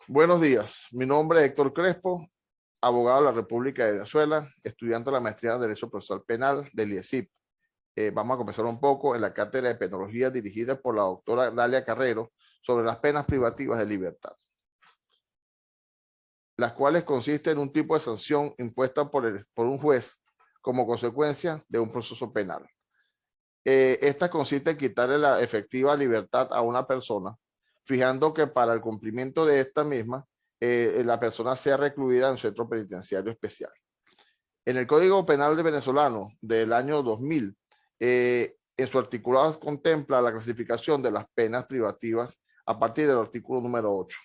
Buenos días, mi nombre es Héctor Crespo, abogado de la República de Venezuela, estudiante de la maestría en Derecho Procesal Penal del IESIP. Vamos a comenzar un poco en la cátedra de penología dirigida por la doctora Dalia Carrero sobre las penas privativas de libertad, las cuales consisten en un tipo de sanción impuesta por un juez como consecuencia de un proceso penal. Esta consiste en quitarle la efectiva libertad a una persona, fijando que para el cumplimiento de esta misma, la persona sea recluida en un centro penitenciario especial. En el Código Penal de venezolano del año 2000, en su articulado contempla la clasificación de las penas privativas a partir del artículo número 8.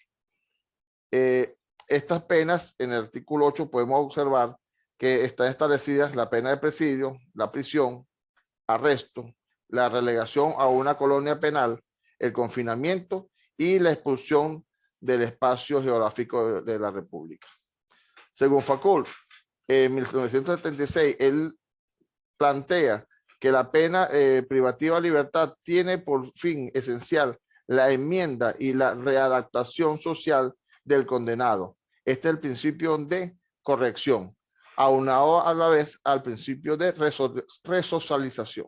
Estas penas, en el artículo 8 podemos observar que están establecidas la pena de presidio, la prisión, arresto, la relegación a una colonia penal, el confinamiento y la expulsión del espacio geográfico de la República. Según Facul, en 1976, él plantea que la pena privativa de libertad tiene por fin esencial la enmienda y la readaptación social del condenado. Este es el principio de corrección, aunado a la vez al principio de resocialización.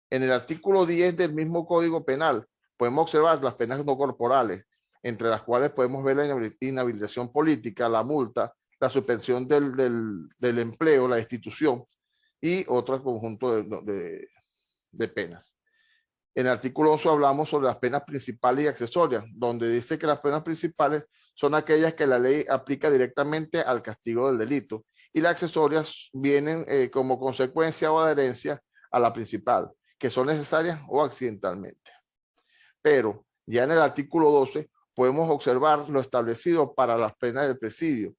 En el artículo 10 del mismo Código Penal podemos observar las penas no corporales, entre las cuales podemos ver la inhabilitación política, la multa, la suspensión del empleo, la destitución y otro conjunto de penas. En el artículo 11 hablamos sobre las penas principales y accesorias, donde dice que las penas principales son aquellas que la ley aplica directamente al castigo del delito y las accesorias vienen como consecuencia o adherencia a la principal, que son necesarias o accidentalmente. Pero ya en el artículo 12 podemos observar lo establecido para las penas del presidio,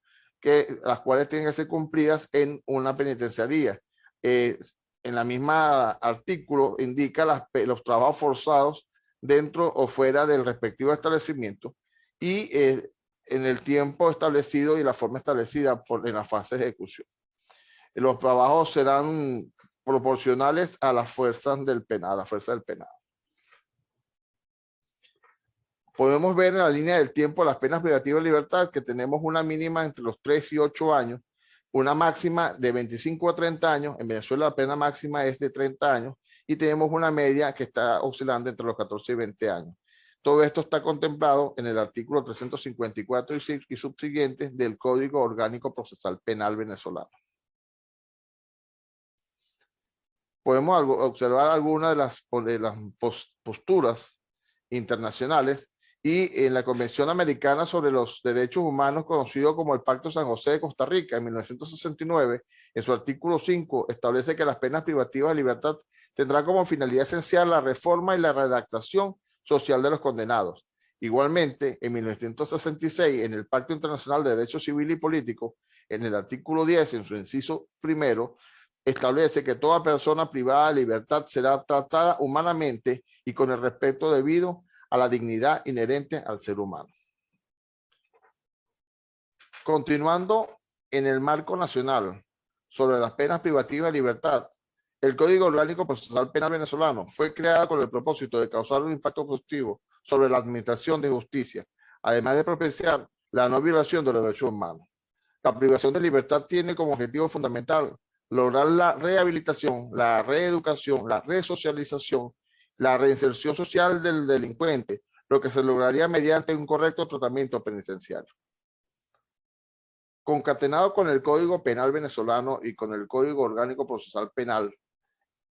las cuales tienen que ser cumplidas en una penitenciaría. En la misma artículo indica los trabajos forzados dentro o fuera del respectivo establecimiento y en el tiempo establecido y la forma establecida en la fase de ejecución. Los trabajos serán proporcionales a las fuerzas del penal, a la fuerza del penal. Podemos ver en la línea del tiempo las penas privativas de libertad que tenemos una mínima entre los 3 y 8 años, una máxima de 25 a 30 años. En Venezuela la pena máxima es de 30 años y tenemos una media que está oscilando entre los 14 y 20 años. Todo esto está contemplado en el artículo 354 y subsiguientes del Código Orgánico Procesal Penal venezolano. Podemos observar algunas de las posturas internacionales y en la Convención Americana sobre los Derechos Humanos, conocido como el Pacto San José de Costa Rica, en 1969, en su artículo 5, establece que las penas privativas de libertad tendrán como finalidad esencial la reforma y la redactación social de los condenados. Igualmente, en 1966, en el Pacto Internacional de Derecho Civil y Político, en el artículo 10, en su inciso primero, establece que toda persona privada de libertad será tratada humanamente y con el respeto debido a la dignidad inherente al ser humano. Continuando en el marco nacional sobre las penas privativas de libertad, el Código Orgánico Procesal Penal venezolano fue creado con el propósito de causar un impacto positivo sobre la administración de justicia, además de propiciar la no violación de los derechos humanos. La privación de libertad tiene como objetivo fundamental lograr la rehabilitación, la reeducación, la resocialización, la reinserción social del delincuente, lo que se lograría mediante un correcto tratamiento penitenciario. Concatenado con el Código Penal venezolano y con el Código Orgánico Procesal Penal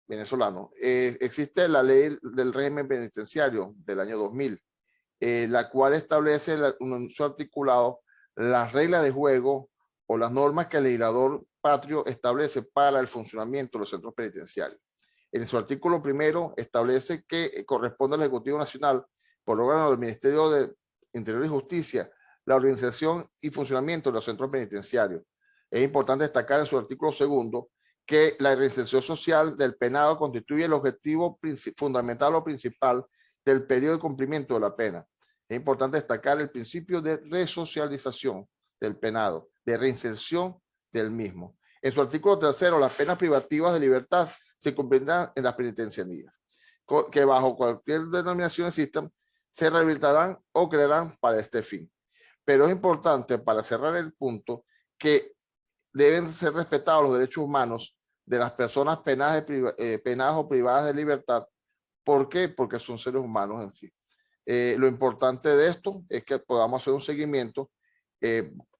venezolano, existe la ley del régimen penitenciario del año 2000, la cual establece en su articulado las reglas de juego o las normas que el legislador patrio establece para el funcionamiento de los centros penitenciarios. En su artículo primero establece que corresponde al Ejecutivo Nacional, por órgano del Ministerio de Interior y Justicia, la organización y funcionamiento de los centros penitenciarios. Es importante destacar en su artículo segundo que la reinserción social del penado constituye el objetivo fundamental o principal del periodo de cumplimiento de la pena. Es importante destacar el principio de resocialización del penado, de reinserción del mismo. En su artículo tercero, las penas privativas de libertad se cumplirán en las penitenciarías, que bajo cualquier denominación existan, se rehabilitarán o crearán para este fin. Pero es importante, para cerrar el punto, que deben ser respetados los derechos humanos de las personas penadas, penadas o privadas de libertad. ¿Por qué? Porque son seres humanos en sí. Lo importante de esto es que podamos hacer un seguimiento.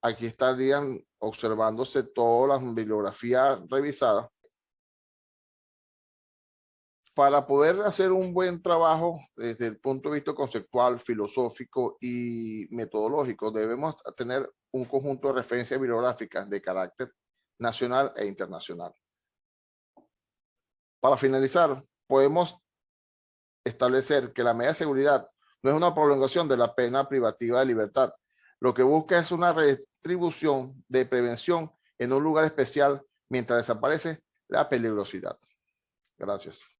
Aquí estarían observándose todas las bibliografías revisadas. Para poder hacer un buen trabajo desde el punto de vista conceptual, filosófico y metodológico, debemos tener un conjunto de referencias bibliográficas de carácter nacional e internacional. Para finalizar, podemos establecer que la medida de seguridad no es una prolongación de la pena privativa de libertad. Lo que busca es una retribución de prevención en un lugar especial mientras desaparece la peligrosidad. Gracias.